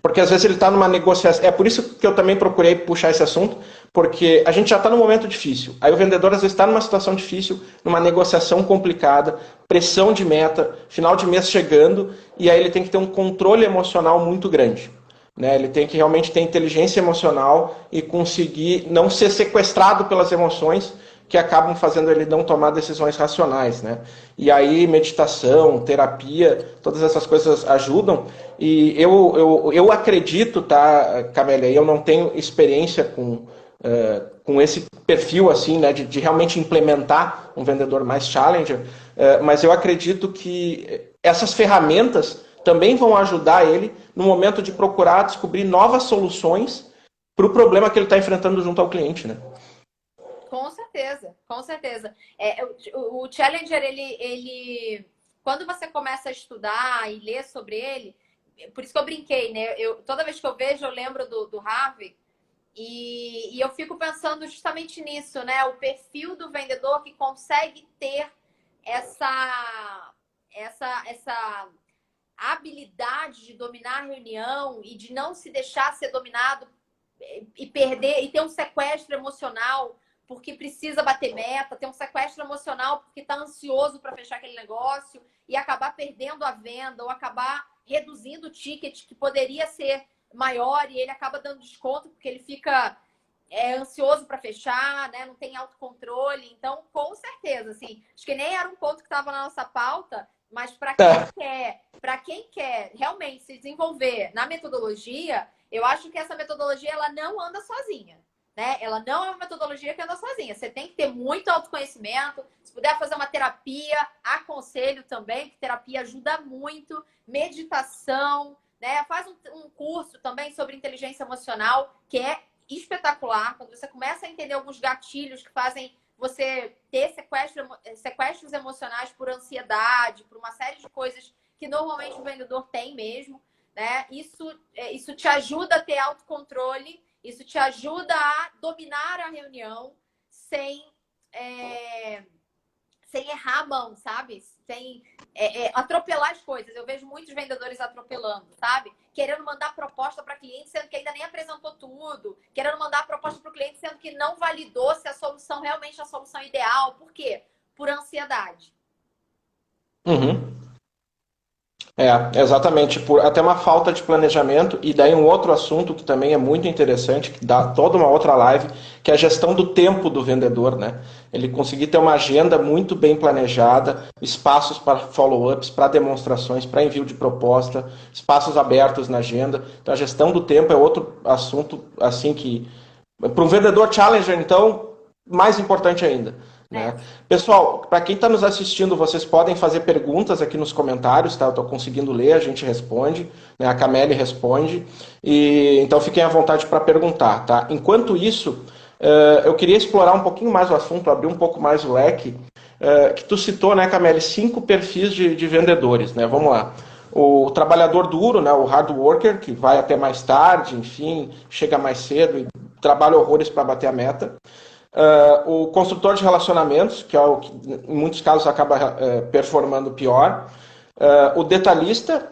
Porque às vezes ele está numa negociação. É por isso que eu também procurei puxar esse assunto, porque a gente já está num momento difícil. Aí o vendedor às vezes está numa situação difícil, numa negociação complicada, pressão de meta, final de mês chegando, e aí ele tem que ter um controle emocional muito grande. Né? Ele tem que realmente ter inteligência emocional e conseguir não ser sequestrado pelas emoções que acabam fazendo ele não tomar decisões racionais, né? E aí meditação, terapia, todas essas coisas ajudam. E eu acredito, tá, Camélia, eu não tenho experiência com esse perfil assim, né, de realmente implementar um vendedor mais challenger, mas eu acredito que essas ferramentas também vão ajudar ele no momento de procurar descobrir novas soluções para o problema que ele está enfrentando junto ao cliente, né? Com certeza, com certeza. O Challenger, quando você começa a estudar e ler sobre ele, por isso que eu brinquei, né? Toda vez que eu vejo, eu lembro do Harvey e eu fico pensando justamente nisso, né? O perfil do vendedor que consegue ter essa habilidade de dominar a reunião e de não se deixar ser dominado e perder, e ter um sequestro emocional porque precisa bater meta, ter um sequestro emocional porque está ansioso para fechar aquele negócio e acabar perdendo a venda ou acabar reduzindo o ticket que poderia ser maior e ele acaba dando desconto porque ele fica ansioso para fechar, né? Não tem autocontrole. Então, com certeza, assim, acho que nem era um ponto que estava na nossa pauta, mas para quem quer realmente se desenvolver na metodologia, eu acho que essa metodologia ela não anda sozinha. Né? Ela não é uma metodologia que anda sozinha. Você tem que ter muito autoconhecimento. Se puder fazer uma terapia, aconselho também, que terapia ajuda muito. Meditação, né? Faz um curso também sobre inteligência emocional, que é espetacular. Quando você começa a entender alguns gatilhos que fazem você ter sequestros emocionais por ansiedade, por uma série de coisas que normalmente o vendedor tem mesmo, né? Isso te ajuda a ter autocontrole. Isso te ajuda a dominar a reunião sem errar a mão, sabe? Sem atropelar as coisas. Eu vejo muitos vendedores atropelando, sabe? Querendo mandar proposta para cliente, sendo que ainda nem apresentou tudo. Querendo mandar proposta para o cliente, sendo que não validou se a solução realmente é a solução ideal. Por quê? Por ansiedade. Uhum. Exatamente, por até uma falta de planejamento, e daí um outro assunto que também é muito interessante, que dá toda uma outra live, que é a gestão do tempo do vendedor, né? Ele conseguir ter uma agenda muito bem planejada, espaços para follow-ups, para demonstrações, para envio de proposta, espaços abertos na agenda. Então a gestão do tempo é outro assunto, assim, que para um vendedor challenger, então, mais importante ainda. Né? Pessoal, para quem está nos assistindo, vocês podem fazer perguntas aqui nos comentários, tá? Eu estou conseguindo ler, a gente responde, né? A Camille responde, e então fiquem à vontade para perguntar. Tá? Enquanto isso, eu queria explorar um pouquinho mais o assunto, abrir um pouco mais o leque, que tu citou, né, Camille, 5 perfis de vendedores. Né? Vamos lá. O trabalhador duro, né, o hard worker, que vai até mais tarde, enfim, chega mais cedo e trabalha horrores para bater a meta. O construtor de relacionamentos, que é o que em muitos casos acaba performando pior. O detalhista,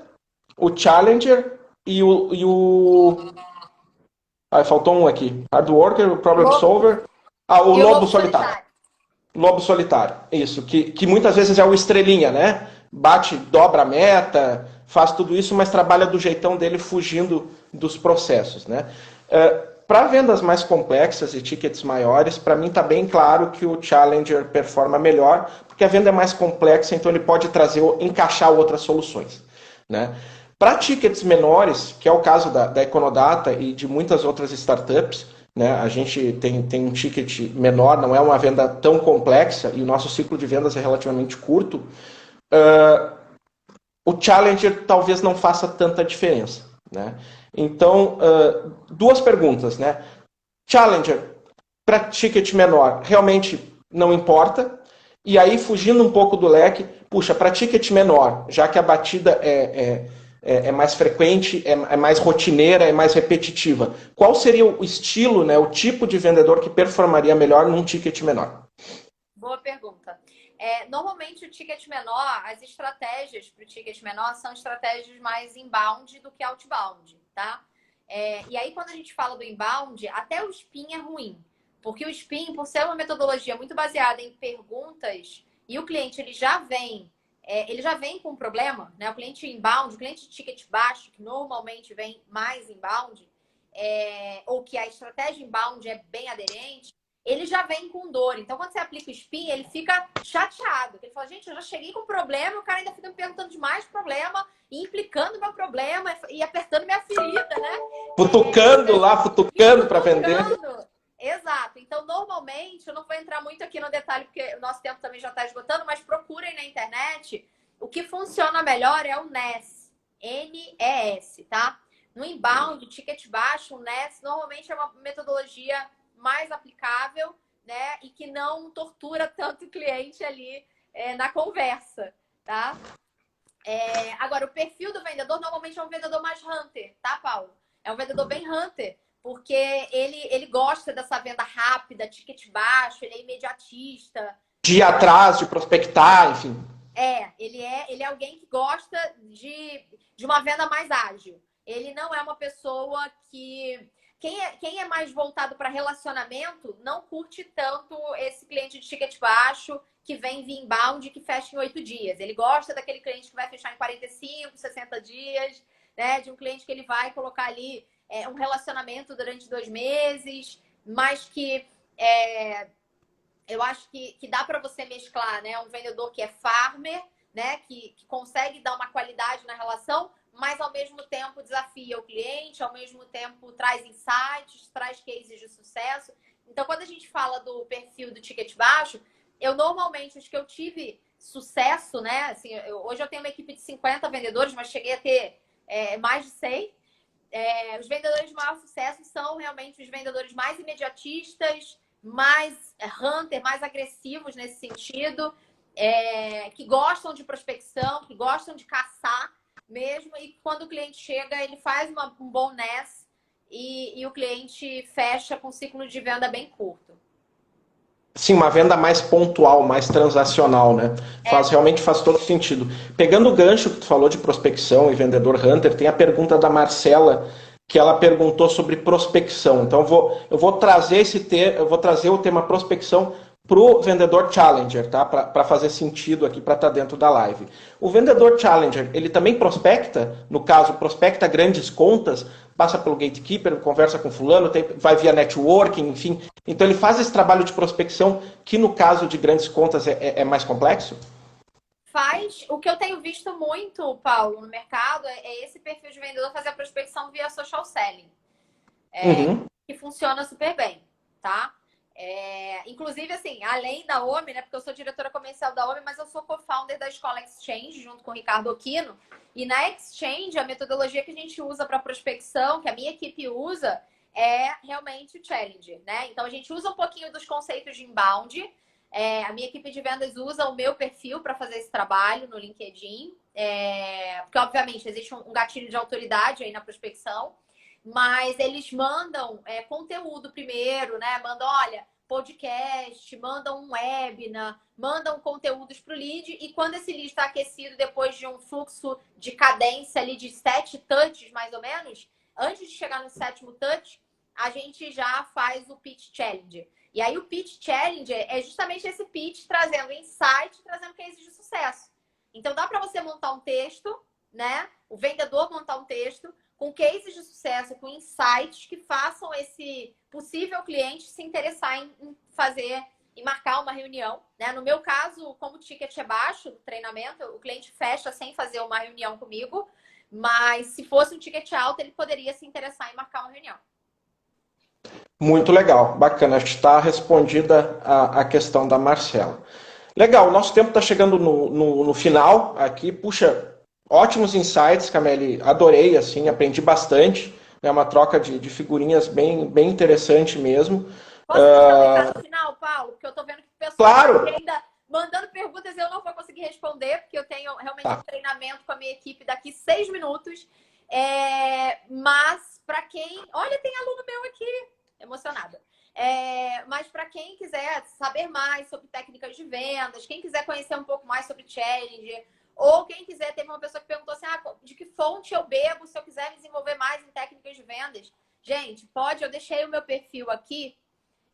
o challenger e o... faltou um aqui. Hard worker, o problem solver. O lobo solitário. Lobo solitário, isso. Que muitas vezes é o estrelinha, né? Bate, dobra a meta, faz tudo isso, mas trabalha do jeitão dele fugindo dos processos, né? Para vendas mais complexas e tickets maiores, para mim está bem claro que o Challenger performa melhor, porque a venda é mais complexa, então ele pode encaixar outras soluções. Né? Para tickets menores, que é o caso da Econodata e de muitas outras startups, né? A gente tem um ticket menor, não é uma venda tão complexa e o nosso ciclo de vendas é relativamente curto. O Challenger talvez não faça tanta diferença. Né? Então, 2 perguntas. Né? Challenger, para ticket menor, realmente não importa. E aí, fugindo um pouco do leque, puxa, para ticket menor, já que a batida é mais frequente, é mais rotineira, é mais repetitiva, qual seria o estilo, né, o tipo de vendedor que performaria melhor num ticket menor? Boa pergunta. Normalmente o ticket menor, as estratégias para o ticket menor são estratégias mais inbound do que outbound, tá? E aí quando a gente fala do inbound, até o spin é ruim. Porque o spin, por ser uma metodologia muito baseada em perguntas, e o cliente ele já vem com um problema, né? O cliente inbound, o cliente de ticket baixo, que normalmente vem mais inbound, ou que a estratégia inbound é bem aderente, ele já vem com dor. Então, quando você aplica o spin, ele fica chateado. Ele fala, gente, eu já cheguei com problema, o cara ainda fica me perguntando de mais problema, e implicando meu problema e apertando minha ferida, né? Futucando para vender. Exato. Então, normalmente, eu não vou entrar muito aqui no detalhe, porque o nosso tempo também já está esgotando, mas procurem na internet. O que funciona melhor é o NES. NES, tá? No inbound, ticket baixo, o NES normalmente é uma metodologia mais aplicável, né? E que não tortura tanto o cliente ali na conversa, tá? Agora, o perfil do vendedor normalmente é um vendedor mais hunter, tá, Paulo? É um vendedor bem hunter, porque ele gosta dessa venda rápida, ticket baixo, ele é imediatista. De ir atrás, de prospectar, enfim. Ele é alguém que gosta de uma venda mais ágil. Ele não é uma pessoa que. Quem é mais voltado para relacionamento não curte tanto esse cliente de ticket baixo que vem via inbound e que fecha em 8 dias. Ele gosta daquele cliente que vai fechar em 45, 60 dias, né? De um cliente que ele vai colocar ali um relacionamento durante 2 meses, mas que eu acho que dá para você mesclar, né? Um vendedor que é farmer, né? Que consegue dar uma qualidade na relação, mas ao mesmo tempo desafia o cliente, ao mesmo tempo traz insights, traz cases de sucesso. Então, quando a gente fala do perfil do ticket baixo, eu normalmente, os que eu tive sucesso, né? Assim, hoje eu tenho uma equipe de 50 vendedores, mas cheguei a ter mais de 100. Os vendedores de maior sucesso são realmente os vendedores mais imediatistas, mais hunter, mais agressivos nesse sentido, que gostam de prospecção, que gostam de caçar mesmo, e quando o cliente chega, ele faz um bom NES e o cliente fecha com um ciclo de venda bem curto. Sim, uma venda mais pontual, mais transacional, né? Realmente faz todo sentido. Pegando o gancho que tu falou de prospecção e vendedor hunter, tem a pergunta da Marcela, que ela perguntou sobre prospecção. Então eu vou trazer eu vou trazer o tema prospecção para o vendedor challenger, tá? Para fazer sentido aqui, para estar dentro da live. O vendedor challenger, ele também prospecta, no caso, prospecta grandes contas, passa pelo gatekeeper, conversa com fulano, vai via networking, enfim. Então ele faz esse trabalho de prospecção que no caso de grandes contas é mais complexo? Faz. O que eu tenho visto muito, Paulo, no mercado é esse perfil de vendedor fazer a prospecção via social selling. Uhum. Que funciona super bem, tá? Inclusive, assim, além da OMI, né? Porque eu sou diretora comercial da OMI, mas eu sou co-founder da Escola Exchange, junto com o Ricardo Aquino. E na Exchange, a metodologia que a gente usa para prospecção, que a minha equipe usa, é realmente o Challenger, né? Então, a gente usa um pouquinho dos conceitos de inbound. A minha equipe de vendas usa o meu perfil para fazer esse trabalho no LinkedIn. Porque, obviamente, existe um gatilho de autoridade aí na prospecção. Mas eles mandam conteúdo primeiro, né? Mandam, olha, podcast, mandam um webinar, mandam conteúdos para o lead. E quando esse lead está aquecido, depois de um fluxo de cadência ali de 7 touches, mais ou menos, antes de chegar no 7º touch, a gente já faz o pitch challenge. E aí o pitch challenge é justamente esse pitch trazendo insight, trazendo cases de sucesso. Então dá para você montar um texto, né? O vendedor montar um texto com cases de sucesso, com insights que façam esse possível cliente se interessar em fazer e marcar uma reunião, né? No meu caso, como o ticket é baixo do treinamento, o cliente fecha sem fazer uma reunião comigo, mas se fosse um ticket alto, ele poderia se interessar em marcar uma reunião. Muito legal, bacana. Acho que está respondida a questão da Marcela. Legal, nosso tempo está chegando no final aqui. Puxa, ótimos insights, Camille. Adorei, assim, aprendi bastante. É uma troca de figurinhas bem interessante mesmo. Posso deixar um recado final, Paulo? Porque eu estou vendo que o pessoal Claro! ainda mandando perguntas e eu não vou conseguir responder, porque eu tenho realmente um treinamento com a minha equipe daqui 6 minutos. Mas para quem... Olha, tem aluno meu aqui, emocionada. Mas para quem quiser saber mais sobre técnicas de vendas, quem quiser conhecer um pouco mais sobre challenge, ou quem quiser, teve uma pessoa que perguntou assim, de que fonte eu bebo se eu quiser me desenvolver mais em técnicas de vendas. Gente, eu deixei o meu perfil aqui,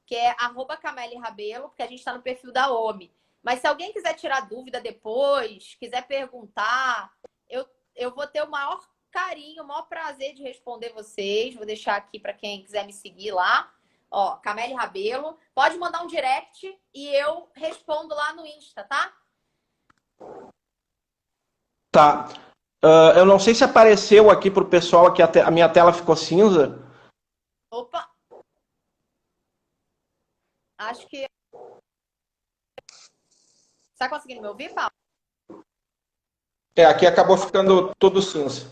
que é @CameleRabelo, porque a gente está no perfil da OMI. Mas se alguém quiser tirar dúvida depois, quiser perguntar, eu vou ter o maior carinho, o maior prazer de responder vocês. Vou deixar aqui para quem quiser me seguir lá. Ó, Camele Rabelo. Pode mandar um direct e eu respondo lá no Insta, tá? Tá. Eu não sei se apareceu aqui para o pessoal, aqui a minha tela ficou cinza. Opa! Acho que... Você tá conseguindo me ouvir, Paulo? Aqui acabou ficando tudo cinza.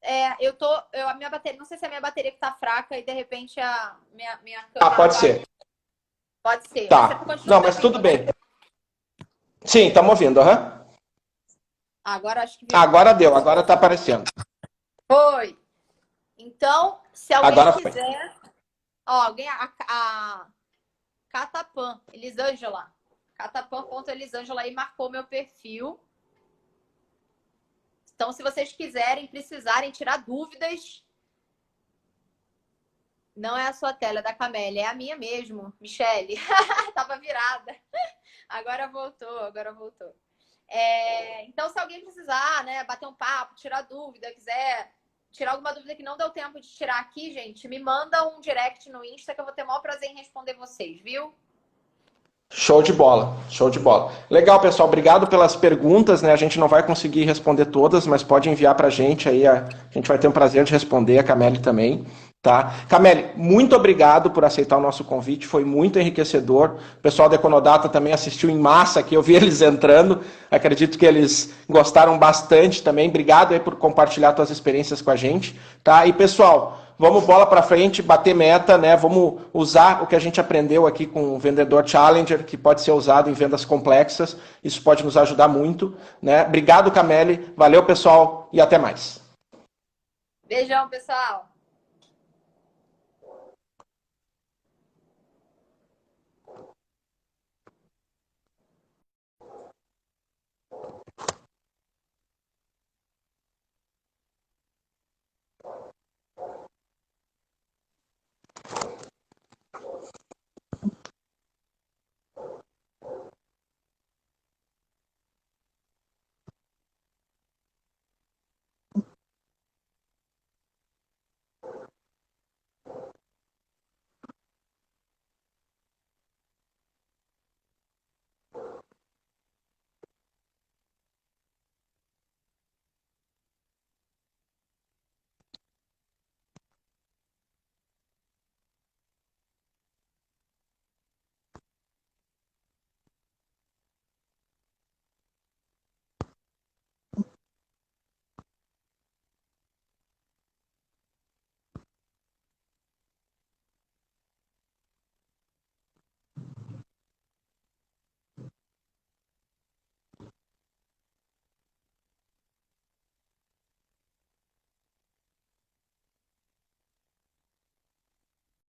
A minha bateria, não sei se é a minha bateria que tá fraca e de repente a minha Ah, câmera pode apaga. ser. Pode ser. Mas você Tá. continua Não, me mas tudo ouvindo, né? bem. Sim, estamos ouvindo, aham. Agora acho que virou. Agora deu, agora está aparecendo. Foi. Então, se alguém Agora foi. quiser. Ó, alguém. A Catapan, Elisângela. Catapan.elisângela aí marcou meu perfil. Então, se vocês quiserem, precisarem tirar dúvidas, não é a sua tela, é da Camélia, é a minha mesmo, Michele. Tava virada. Agora voltou. Então, se alguém precisar, né, bater um papo, tirar dúvida, quiser tirar alguma dúvida que não deu tempo de tirar aqui, gente, me manda um direct no Insta que eu vou ter o maior prazer em responder vocês, viu? Show de bola, show de bola. Legal, pessoal, obrigado pelas perguntas, né? A gente não vai conseguir responder todas, mas pode enviar para a gente aí, a gente vai ter um prazer de responder, a Cameli também, tá? Cameli, muito obrigado por aceitar o nosso convite, foi muito enriquecedor. O pessoal da Econodata também assistiu em massa aqui, eu vi eles entrando, acredito que eles gostaram bastante também. Obrigado aí por compartilhar suas experiências com a gente, tá? E pessoal, vamos bola para frente, bater meta, né? Vamos usar o que a gente aprendeu aqui com o vendedor Challenger, que pode ser usado em vendas complexas. Isso pode nos ajudar muito, né? Obrigado, Cameli. Valeu, pessoal, e até mais. Beijão, pessoal.